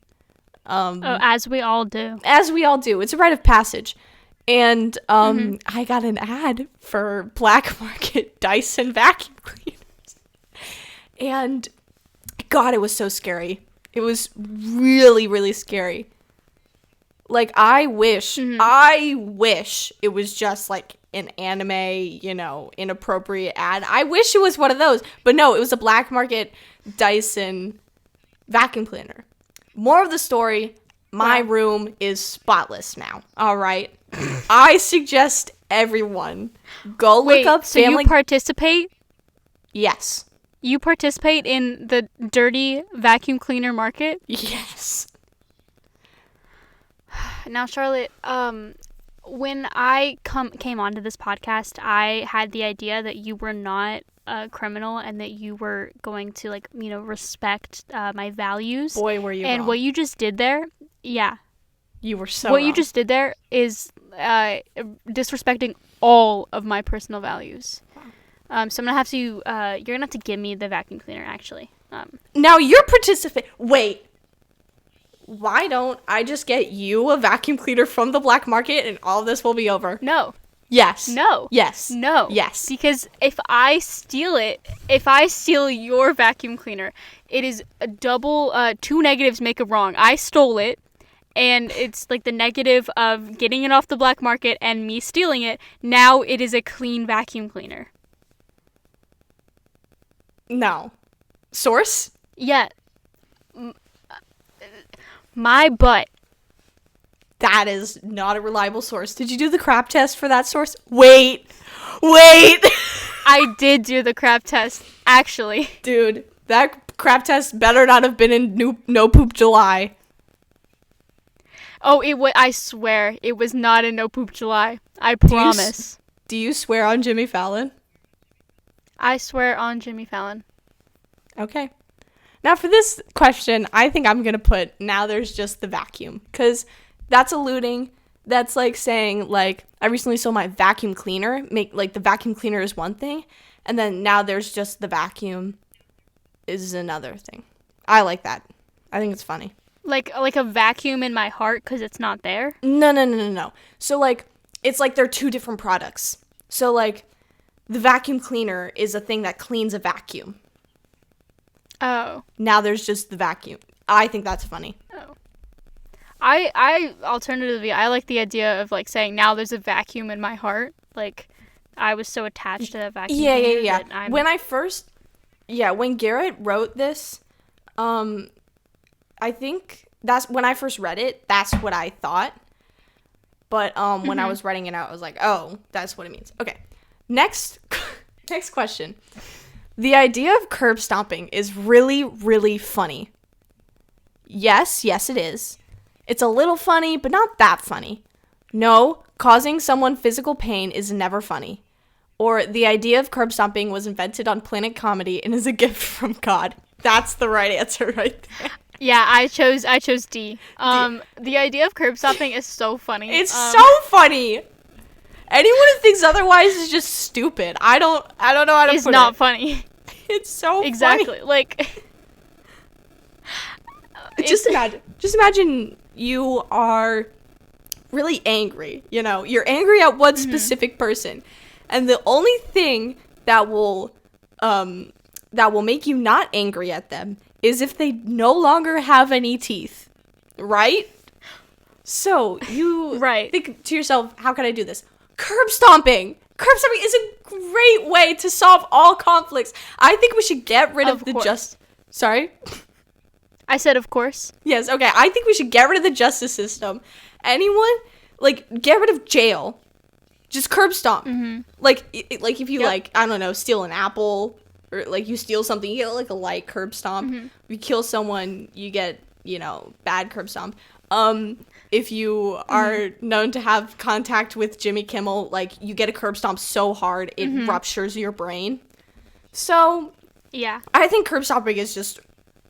As we all do. As we all do. It's a rite of passage. And I got an ad for black market Dyson vacuum cleaners. And God, it was so scary. It was really, really scary. Like, I wish it was just like an anime, inappropriate ad. I wish it was one of those. But no, it was a black market Dyson vacuum cleaner. More of the story, my room is spotless now. All right. I suggest everyone go look up so Family... you participate? Yes. You participate in the dirty vacuum cleaner market? Yes. Now, Charlotte, when I came onto this podcast, I had the idea that you were not a criminal and that you were going to, like, respect my values. Boy, were you And wrong. what you just did there, You were so what wrong. you just did there is disrespecting all of my personal values. So I'm gonna have to, you're gonna have to give me the vacuum cleaner, actually. Now you're participating. Wait. Why don't I just get you a vacuum cleaner from the black market and all of this will be over? No. Yes. No. Yes. No. Yes. Because if I steal your vacuum cleaner, it is a double, 2 negatives make a wrong. I stole it, and it's like the negative of getting it off the black market and me stealing it. Now it is a clean vacuum cleaner. No. Source? Yeah. My butt. That is not a reliable source. Did you do the crap test for that source? Wait. I did do the crap test, actually. Dude, that crap test better not have been in No Poop July. Oh, I swear, it was not in No Poop July. I promise. Do you swear on Jimmy Fallon? I swear on Jimmy Fallon. Okay. Now for this question, I think I'm going to put now there's just the vacuum. Because that's alluding, that's like saying, like, I recently sold my vacuum cleaner. Like, the vacuum cleaner is one thing. And then now there's just the vacuum is another thing. I like that. I think it's funny. Like a vacuum in my heart because it's not there? No. So, like, it's like they're two different products. So, like, the vacuum cleaner is a thing that cleans a vacuum. Oh. Now there's just the vacuum. I think that's funny. Oh. I alternatively, I like the idea of, like, saying now there's a vacuum in my heart. Like, I was so attached to that vacuum. Yeah. When Garrett wrote this, I think that's when I first read it, that's what I thought. But when I was writing it out, I was like, oh, that's what it means. Okay. Next question. The idea of curb stomping is really, really funny. Yes, it is. It's a little funny, but not that funny. No, causing someone physical pain is never funny. Or the idea of curb stomping was invented on Planet Comedy and is a gift from God. That's the right answer right there. Yeah, I chose D. The idea of curb stomping is so funny. It's so funny. Anyone who thinks otherwise is just stupid. I don't know how to put it. It's not funny. It's so exactly. funny. Like, just imagine you are really angry. You're angry at one specific person, and the only thing that will make you not angry at them is if they no longer have any teeth, right? So you think to yourself, how can I do this? Curb stomping. Curb stomping is a great way to solve all conflicts. I think we should get rid of the course. Sorry? I said, of course. Yes, okay. I think we should get rid of the justice system. Anyone, like, get rid of jail. Just curb stomp. Mm-hmm. Like if you, Yep. like, I don't know, steal an apple, or, like, you steal something, you get, like, a light curb stomp. Mm-hmm. If you kill someone, you get, you know, bad curb stomp. If you are known to have contact with Jimmy Kimmel, like, you get a curb stomp so hard, it ruptures your brain. So, Yeah. I think curb stomping is just,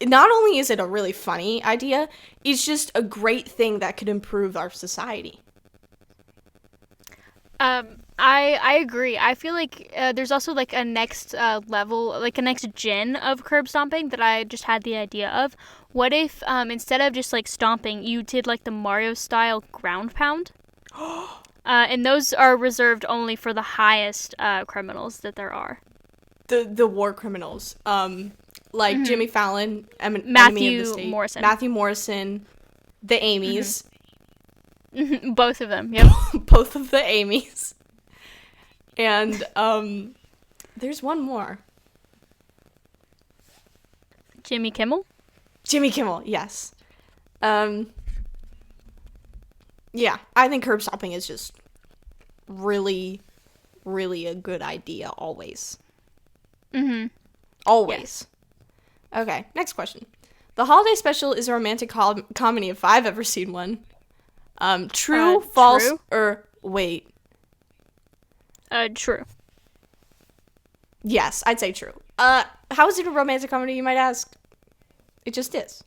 not only is it a really funny idea, it's just a great thing that could improve our society. I agree. I feel like there's also like a next level, like a next gen of curb stomping that I just had the idea of. What if instead of just like stomping, you did like the Mario style ground pound? And those are reserved only for the highest criminals that there are. The war criminals, like Jimmy Fallon, Enemy of the Matthew State, Morrison. Matthew Morrison, the Amy's, Both of them. Yep. both of the Amy's, and there's one more. Jimmy Kimmel. Jimmy Kimmel, yes. Yeah, I think curb stomping is just really, really a good idea always. Mm-hmm. Always. Yes. Okay, next question. The holiday special is a romantic comedy if I've ever seen one. True, false, true. or wait. True. Yes, I'd say true. How is it a romantic comedy, you might ask? It just is.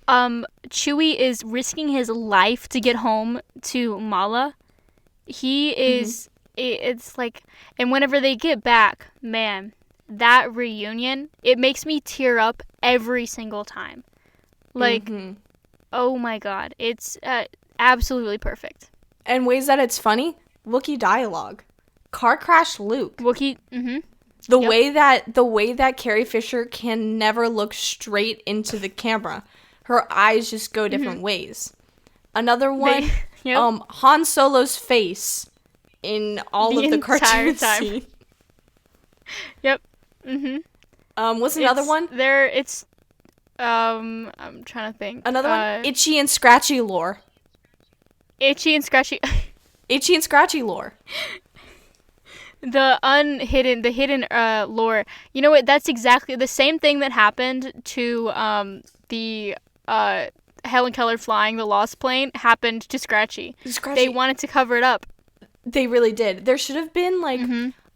Chewie is risking his life to get home to Mala. He is, it's like, and whenever they get back, man, that reunion, it makes me tear up every single time. Like, oh my god, it's absolutely perfect. And ways that it's funny, Wookiee dialogue. Car crash Luke. Wookiee, mm-hmm. The Yep. way that Carrie Fisher can never look straight into the camera. Her eyes just go different ways. Another one, Yep. Han Solo's face in all The of the entire cartoon time. scene. Yep. Mm-hmm. What's another one? I'm trying to think. Another one? Itchy and Scratchy lore. Itchy and Scratchy. Itchy and Scratchy lore. The hidden lore. You know what? That's exactly the same thing that happened to the Helen Keller flying the Lost Plane happened to Scratchy. Scratchy. They wanted to cover it up. They really did. There should have been, like,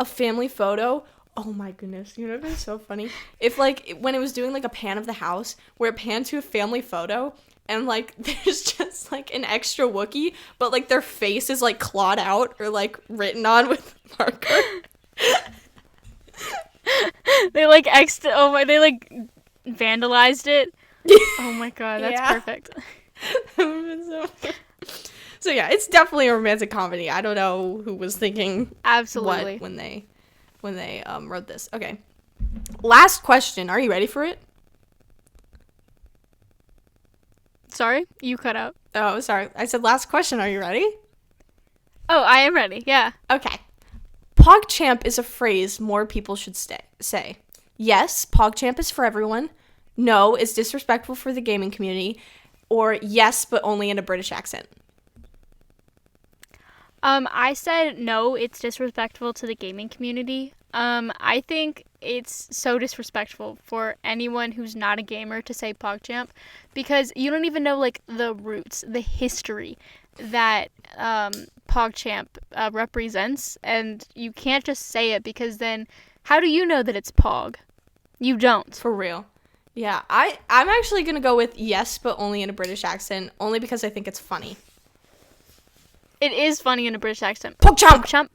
a family photo. Oh my goodness. You know what would have been so funny? If, like, when it was doing, like, a pan of the house, where it panned to a family photo, and, like, there's just, like, an extra Wookiee, but, like, their face is, like, clawed out or, like, written on with marker. They like they like vandalized it. Oh my god, that's Yeah. perfect. So yeah, it's definitely a romantic comedy. I don't know who was thinking Absolutely. what when they wrote this. Okay. Last question. Are you ready for it? Sorry, you cut out. Oh, sorry. I said last question. Are you ready? Oh, I am ready. Yeah. Okay. PogChamp is a phrase more people should say. Yes, PogChamp is for everyone. No, it's disrespectful for the gaming community. Or yes, but only in a British accent. I said no, it's disrespectful to the gaming community. I think it's so disrespectful for anyone who's not a gamer to say PogChamp because you don't even know, like, the roots, the history that PogChamp represents, and you can't just say it because then how do you know that it's Pog? You don't. For real. Yeah, I'm actually going to go with yes, but only in a British accent, only because I think it's funny. It is funny in a British accent. PogChamp! PogChamp.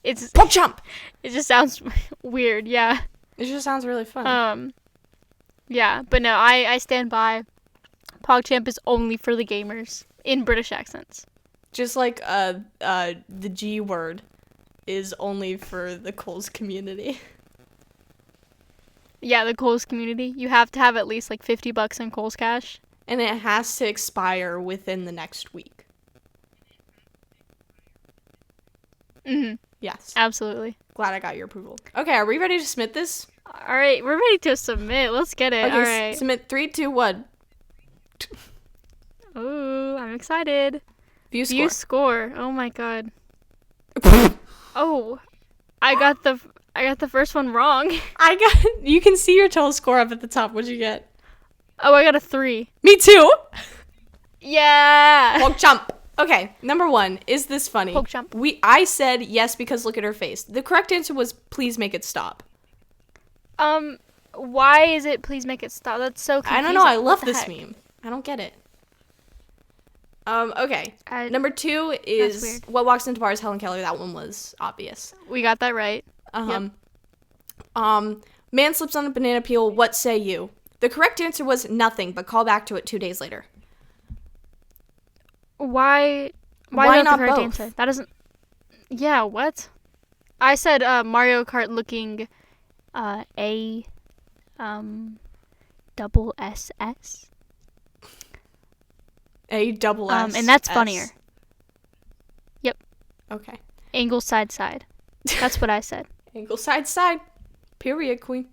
It's PogChamp! It just sounds weird, yeah. It just sounds really fun. Yeah, but no, I stand by. PogChamp is only for the gamers in British accents. Just like the G word is only for the Coles community. Yeah, the Kohl's community. You have to have at least like $50 in Kohl's cash. And it has to expire within the next week. Mhm. Yes. Absolutely. Glad I got your approval. Okay, are we ready to submit this? All right, we're ready to submit. Let's get it. Okay, All right. submit 3, 2, 1. Ooh, I'm excited. View View score. score. Oh my god. Oh, I got the first one wrong. You can see your total score up at the top. What'd you get? Oh, I got a 3. Me too. Yeah. Poke jump. Okay, number 1. Is this funny? Poke jump. I said yes because look at her face. The correct answer was please make it stop. Why is it please make it stop? That's so confusing. I don't know. I What love the this heck? meme. I don't get it. Okay. I- Number 2 is weird. what walks into bars. Helen Keller. That one was obvious. We got that right. Man slips on a banana peel. What say you? The correct answer was nothing, but call back to it 2 days later. Why Why not not the correct both? answer? That doesn't. Yeah, what? I said Mario Kart looking A double SS. A double S. And that's S. funnier. Yep. Okay. Angle side side. That's what I said. Angle side side. Period, queen.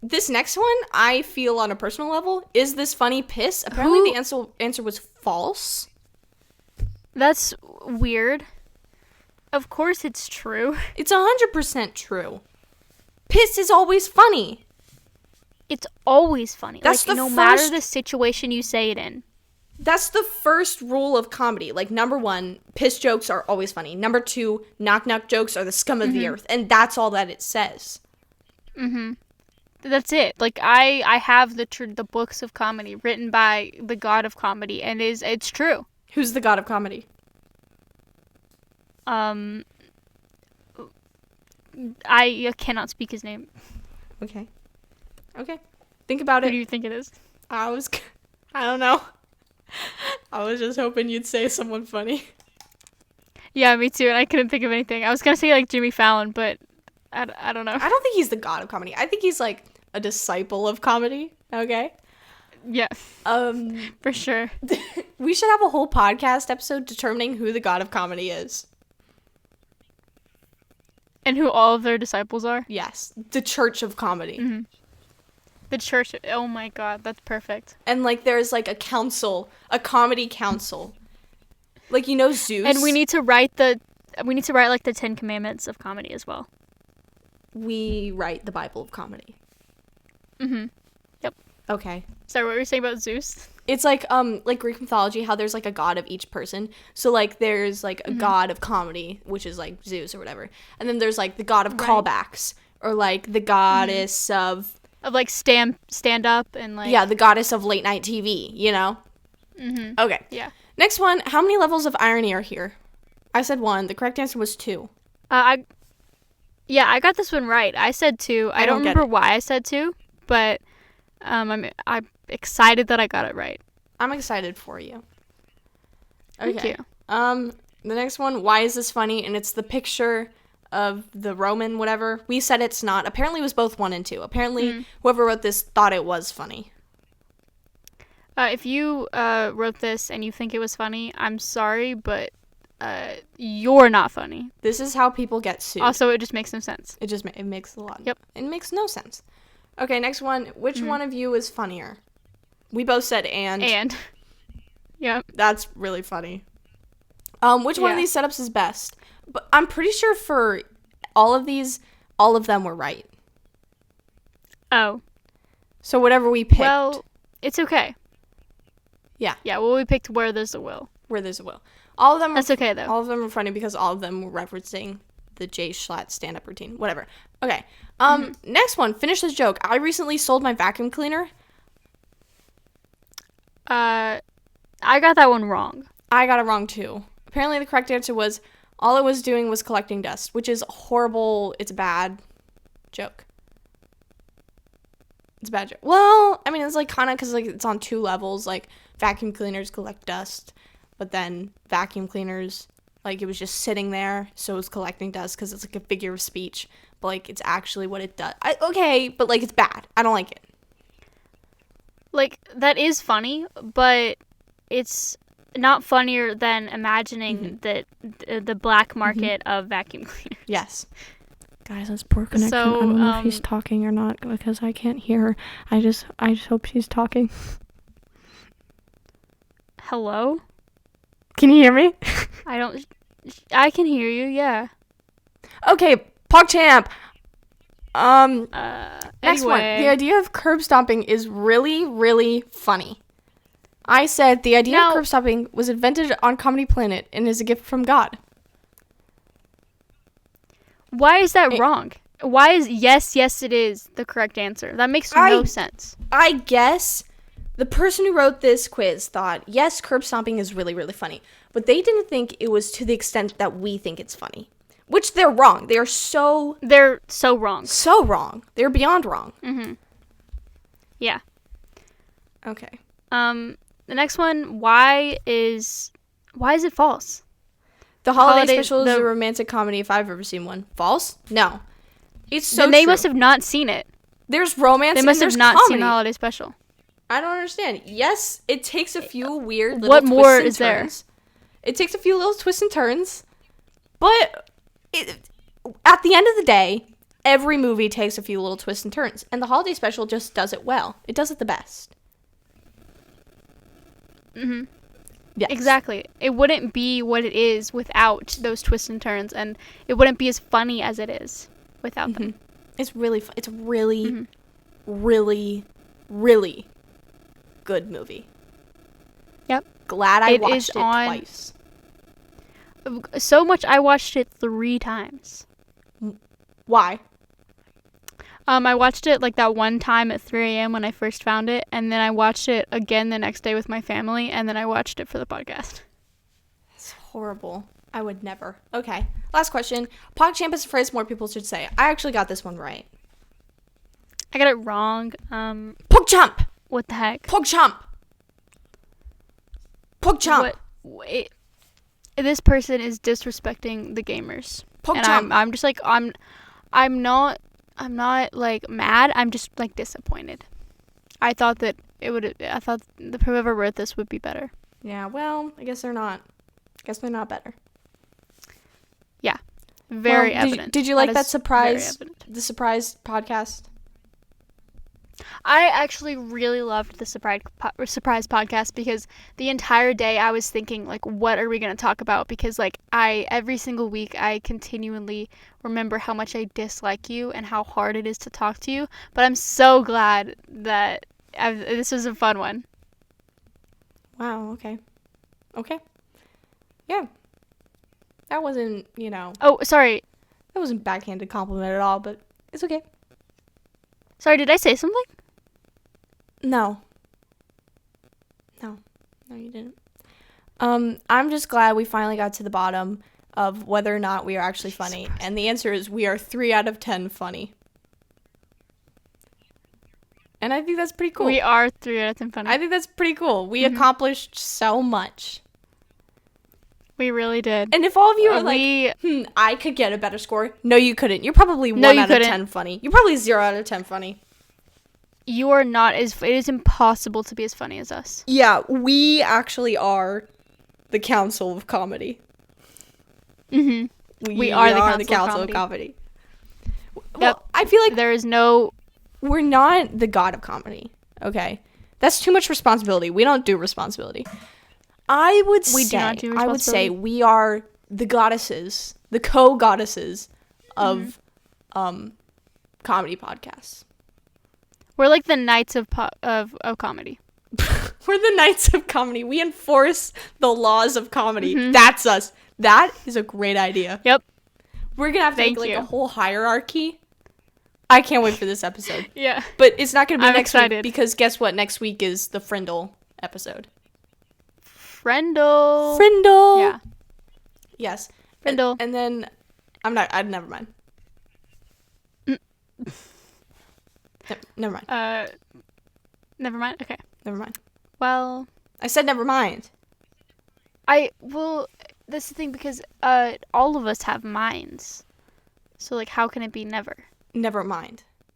This next one, I feel on a personal level, is this funny piss? Apparently the answer was false. That's weird. Of course it's true. It's 100% true. Piss is always funny. It's always funny. That's like, the no matter first- the situation you say it in. That's the first rule of comedy. Like, number 1, piss jokes are always funny. Number 2, knock knock jokes are the scum of the earth. And that's all that it says. That's it. Like I have the books of comedy written by the god of comedy, and it's true. Who's the god of comedy? I cannot speak his name. Okay. Think about Who it. do you think it is? I don't know. I was just hoping you'd say someone funny. Yeah, me too. And I couldn't think of anything. I was gonna say like Jimmy Fallon, but I don't know. I don't think he's the god of comedy. I think he's like a disciple of comedy. Okay. Yeah, for sure. We should have a whole podcast episode determining who the god of comedy is. And who all of their disciples are? Yes, the church of comedy. The church. Oh my god, that's perfect. And like there's like a council, a comedy council. Like Zeus. And we need to write like the 10 Commandments of comedy as well. We write the Bible of comedy. Yep. Okay. Sorry, what were you saying about Zeus? It's like Greek mythology, how there's like a god of each person. So like there's like a god of comedy, which is like Zeus or whatever. And then there's like the god of callbacks, or like the goddess of Like stand up and like the goddess of late night TV, Okay. Yeah. Next one, how many levels of irony are here? I said 1. The correct answer was 2. I got this one right. I said 2. I don't don't get remember it. why I said 2, but I'm excited that I got it right. I'm excited for you. Thank Okay. you. The next one, why is this funny? And it's the picture of the Roman whatever. We said it's not. Apparently it was both 1 and 2. Apparently whoever wrote this thought it was funny. If you wrote this and you think it was funny, I'm sorry, but you're not funny. This is how people get sued. Also, it just makes no sense. It makes a lot. Yep. It makes no sense. Okay, next one. Which one of you is funnier? We both said and. Yep. That's really funny. Which one of these setups is best? But I'm pretty sure for all of these, all of them were right. Oh. So whatever we picked. Well, it's okay. Yeah. Yeah, well, we picked Where There's a Will. Where there's a will. All of them. That's okay, though. All of them are funny because all of them were referencing the Jay Schlatt stand-up routine. Whatever. Okay. Next one. Finish this joke. I recently sold my vacuum cleaner. I got that one wrong. I got it wrong too. Apparently the correct answer was all it was doing was collecting dust, which is horrible. It's a bad joke. It's a bad joke. Well, I mean, it's like kind of because like it's on 2 levels. Like vacuum cleaners collect dust, but then vacuum cleaners, like it was just sitting there, so it was collecting dust because it's like a figure of speech. But like it's actually what it does. Okay, but like it's bad. I don't like it. Like, that is funny, but it's not funnier than imagining the black market of vacuum cleaners. Yes. Guys, that's poor connection. So, I don't know if he's talking or not because I can't hear her. I just hope she's talking. Hello? Can you hear me? I can hear you, yeah. Okay, PogChamp. Next one. Anyway. The idea of curb stomping is really, really funny. I said the idea of curb stomping was invented on Comedy Planet and is a gift from God. Why is that wrong? Why is yes, it is the correct answer? That makes no sense. I guess the person who wrote this quiz thought, yes, curb stomping is really, really funny. But they didn't think it was to the extent that we think it's funny. Which they're wrong. They're so wrong. So wrong. They're beyond wrong. Mm-hmm. Yeah. Okay. The next one, why is it false? The Holiday Special is a romantic comedy if I've ever seen one. False? No. It's so Then they true. must have not seen it. There's romance and there's comedy. They must have not seen the Holiday Special. I don't understand. Yes, it takes a few weird little what twists more and is there? turns. It takes a few little twists and turns. But at the end of the day, every movie takes a few little twists and turns. And the Holiday Special just does it well. It does it the best. Mm-hmm. Yes. Exactly. It wouldn't be what it is without those twists and turns, and it wouldn't be as funny as it is without them. It's really It's really, really, really good movie. Yep. Glad I watched it twice. So much I watched it 3 times. Why? I watched it like that one time at 3 a.m. when I first found it, and then I watched it again the next day with my family, and then I watched it for the podcast. It's horrible. I would never. Okay. Last question. PogChamp is a phrase more people should say. I actually got this one right. I got it wrong. PogChamp! What the heck? PogChamp! PogChamp! Wait. This person is disrespecting the gamers. PogChamp! And I'm just like, I'm not like mad. I'm just like disappointed. I thought that whoever wrote this would be better. Yeah, well, I guess they're not. I guess they're not better. Yeah. Very evident. Did you like that surprise? The surprise podcast? I actually really loved the surprise podcast because the entire day I was thinking, like, what are we going to talk about? Because, like, every single week I continually remember how much I dislike you and how hard it is to talk to you. But I'm so glad that this was a fun one. Wow, okay. Okay. Yeah. That wasn't, Oh, sorry. That wasn't backhanded compliment at all, but it's okay. Sorry, did I say something? No, you didn't. I'm just glad we finally got to the bottom of whether or not we are actually funny. And the answer is we are 3 out of 10 funny. And I think that's pretty cool. We are 3 out of 10 funny. I think that's pretty cool. We accomplished so much. We really did. And if all of you are like, I could get a better score. No, you couldn't. You're probably 1 out of 10 funny. You're probably 0 out of 10 funny. You are not it is impossible to be as funny as us. Yeah, we actually are the Council of Comedy. Mm-hmm. We are the Council of Comedy. Well, I feel like we're not the god of comedy. Okay, that's too much responsibility. We don't do responsibility. I would say we are the goddesses, the co-goddesses of comedy podcasts. We're like the knights of comedy. We're the knights of comedy. We enforce the laws of comedy. That's us. That is a great idea. Yep. We're going to have to make like a whole hierarchy. I can't wait for this episode. Yeah. But it's not going to be next excited. week because guess what? Next week is the Frindle episode. Frindle. Yeah. Yes. Frindle. And then never mind. Never mind. Never mind. Okay. Never mind. Well, I said never mind. That's the thing because all of us have minds. So like how can it be never? Never mind.